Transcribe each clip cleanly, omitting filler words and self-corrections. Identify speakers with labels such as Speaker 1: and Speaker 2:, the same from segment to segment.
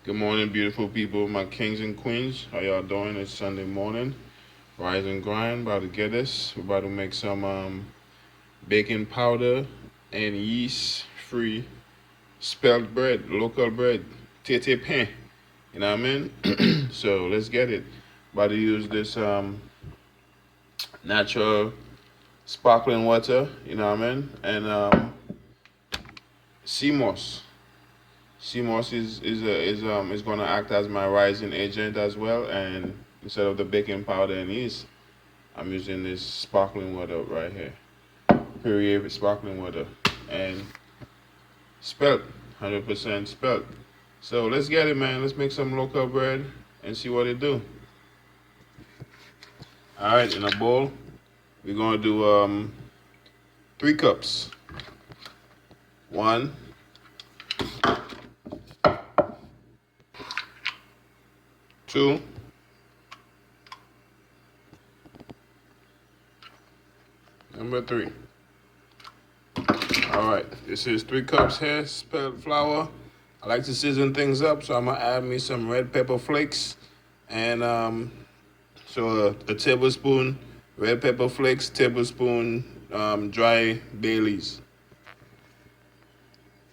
Speaker 1: Good morning, beautiful people, my kings and queens. How y'all doing? It's Sunday morning. Rise and grind. About to get this. We're about to make some baking powder and yeast-free spelt bread, local bread, tete pain. You know what I mean? So let's get it. About to use this natural sparkling water. You know what I mean? And seamoss. CMOS is gonna act as my rising agent as well, and instead of the baking powder and yeast, I'm using this sparkling water right here, Perrier sparkling water, and spelt, 100% spelt. So let's get it, man. Let's make some local bread and see what it do. All right, in a bowl, we're gonna do 3 cups. One, two, number three. All right, this is 3 cups here, spelt flour. I like to season things up, so I'm gonna add me some red pepper flakes, and a tablespoon red pepper flakes, tablespoon dry bay leaves.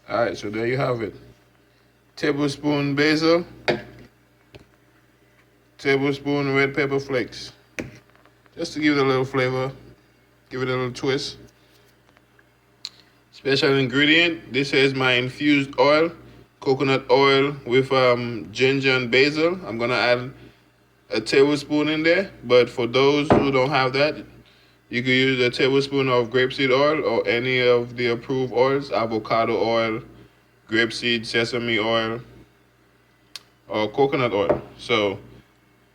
Speaker 1: All right, so there you have it. Tablespoon basil, tablespoon red pepper flakes, just to give it a little flavor, give it a little twist. Special ingredient, this is my infused oil, coconut oil with ginger and basil. I'm gonna add a tablespoon in there, but for those who don't have that, you can use a tablespoon of grapeseed oil or any of the approved oils, avocado oil, grapeseed, sesame oil, or coconut oil. So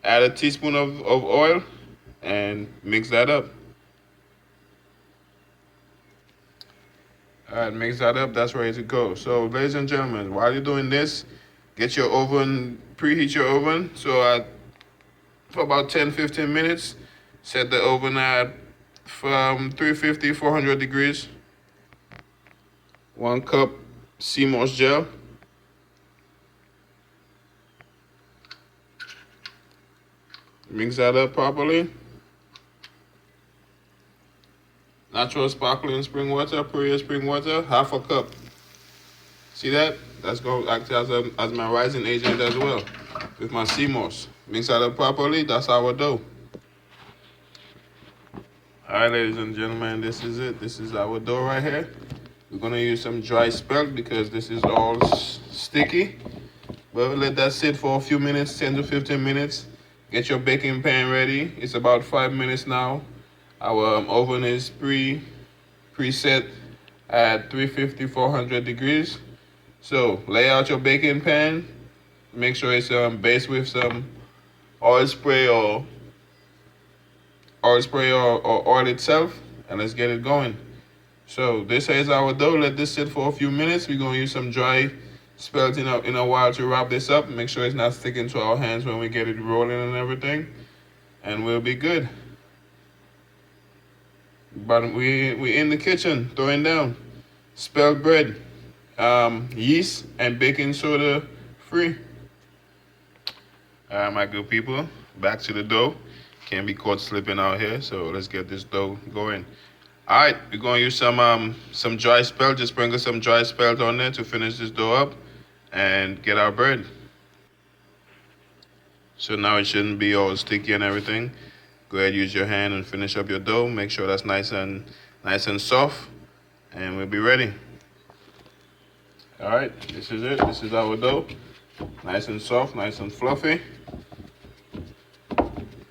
Speaker 1: add a teaspoon of oil and mix that up. All right, mix that up. That's ready to go. So, ladies and gentlemen, while you're doing this, get your oven, preheat your oven. So, for about 10-15 minutes, set the oven at from 350, 400 degrees. 1 cup seamoss gel. Mix that up properly. Natural sparkling spring water, perrier spring water, 1/2 cup. See that? That's going to act as my rising agent as well with my seamoss. Mix that up properly. That's our dough. All right, ladies and gentlemen, this is it. This is our dough right here. We're going to use some dry spelt because this is all sticky. But let that sit for a few minutes, 10 to 15 minutes. Get your baking pan ready. It's about 5 minutes now. Our oven is preset at 350, 400 degrees. So lay out your baking pan. Make sure it's based with some oil spray or or oil itself, and let's get it going. So this is our dough. Let this sit for a few minutes. We're gonna use some dry spelt in a while to wrap this up. Make sure it's not sticking to our hands when we get it rolling and everything, and we'll be good. But we in the kitchen throwing down spelt bread, yeast and baking soda free. All right, my good people, back to the dough. Can't be caught slipping out here, so let's get this dough going. All right, we're gonna use some dry spelt. Just sprinkle some dry spelt on there to finish this dough up and get our bread. So now it shouldn't be all sticky and everything. Go ahead, use your hand and finish up your dough. Make sure that's nice and soft, and we'll be ready. All right, this is it. This is our dough. Nice and soft, nice and fluffy.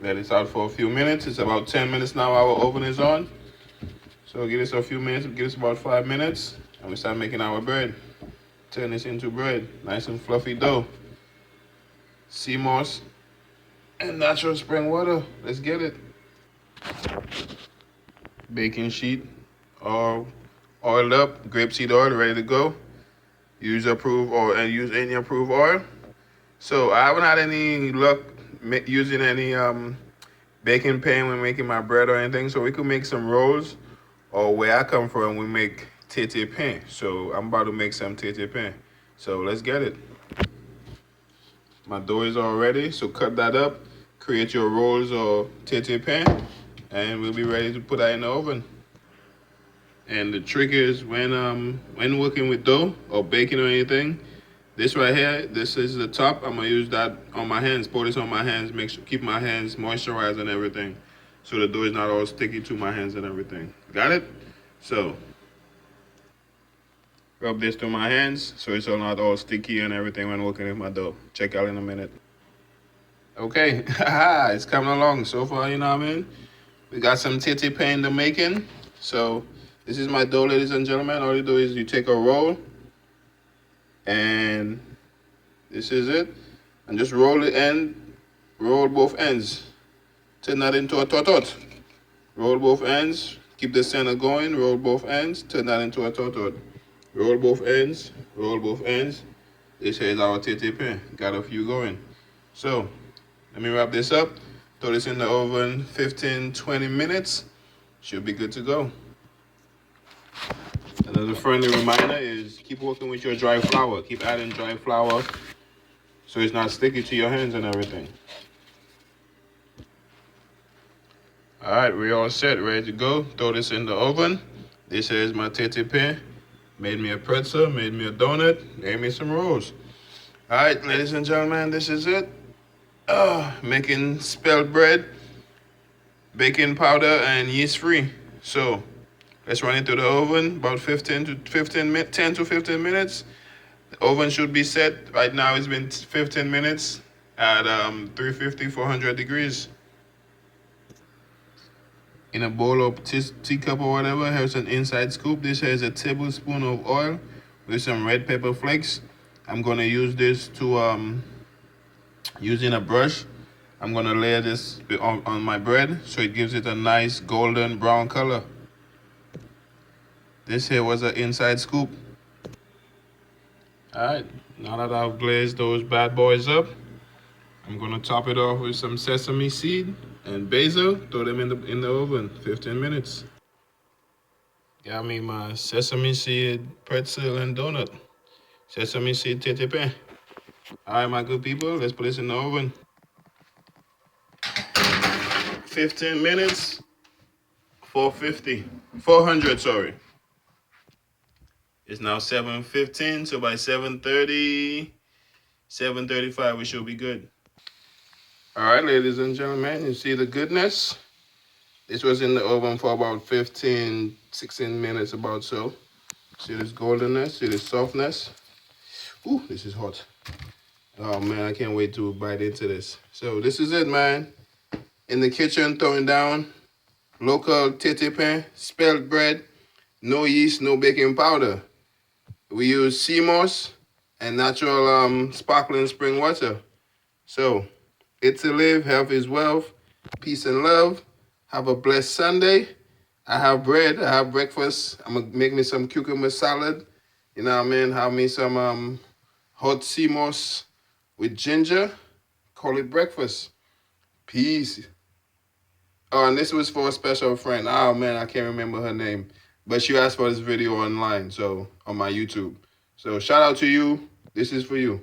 Speaker 1: Let it out for a few minutes. It's about 10 minutes now. Our oven is on. So give us a few minutes. Give us about 5 minutes, and we start making our bread. Turn this into bread. Nice and fluffy dough. Sea moss and natural spring water. Let's get it. Baking sheet all oiled up. Grapeseed oil ready to go. Use approved and use any approved oil. So I haven't had any luck using any baking pan when making my bread or anything. So we could make some rolls, or where I come from, we make tete pain. So I'm about to make some tete pain. So let's get it. My dough is all ready, so cut that up, create your rolls or tete pan, and we'll be ready to put that in the oven. And the trick is when working with dough or baking or anything, this right here, this is the top. I'm gonna use that on my hands, pour this on my hands, make sure keep my hands moisturized and everything. So the dough is not all sticky to my hands and everything. Got it? So rub this to my hands so it's all not all sticky and everything when working with my dough. Check out in a minute. Okay, it's coming along so far, you know what I mean? We got some tete pan in the making. So this is my dough, ladies and gentlemen. All you do is you take a roll, and this is it. And just roll the end, roll both ends. Turn that into a totot. Roll both ends, keep the center going, roll both ends, turn that into a totot. Roll both ends, roll both ends. This here is our tete pan. Got a few going. So let me wrap this up. Throw this in the oven 15-20 minutes. Should be good to go. Another friendly reminder is keep working with your dry flour. Keep adding dry flour so it's not sticky to your hands and everything. All right, we're all set, ready to go. Throw this in the oven. This is my tete pan. Made me a pretzel, made me a donut, made me some rolls. All right, ladies and gentlemen, this is it. Making spelt bread, baking powder, and yeast free. So let's run it through the oven about 10 to 15 minutes. The oven should be set. Right now it's been 15 minutes at 350, 400 degrees. In a bowl or teacup or whatever, here's an inside scoop. This here is a tablespoon of oil with some red pepper flakes. I'm gonna use this to using a brush. I'm gonna layer this on my bread so it gives it a nice golden brown color. This here was an inside scoop. All right, now that I've glazed those bad boys up, I'm gonna top it off with some sesame seed and basil. Throw them in the oven, 15 minutes. Got me my sesame seed pretzel and donut. Sesame seed tete pan. All right, my good people, let's put this in the oven. 15 minutes, 400, sorry. It's now 7:15, so by 7:30, 7:35, we should be good. All right, ladies and gentlemen, you see the goodness? This was in the oven for about 15, 16 minutes about so. See this goldenness, see this softness? Ooh, this is hot. Oh man, I can't wait to bite into this. So this is it, man. In the kitchen, throwing down local tete pan, spelt bread, no yeast, no baking powder. We use seamoss and natural sparkling spring water. So, it's to live, health is wealth, peace and love. Have a blessed Sunday. I have bread, I have breakfast. I'm gonna make me some cucumber salad. You know what I mean? Have me some hot seamoss with ginger. Call it breakfast. Peace. Oh, and this was for a special friend. Oh man, I can't remember her name. But she asked for this video online, so on my YouTube. So shout out to you. This is for you.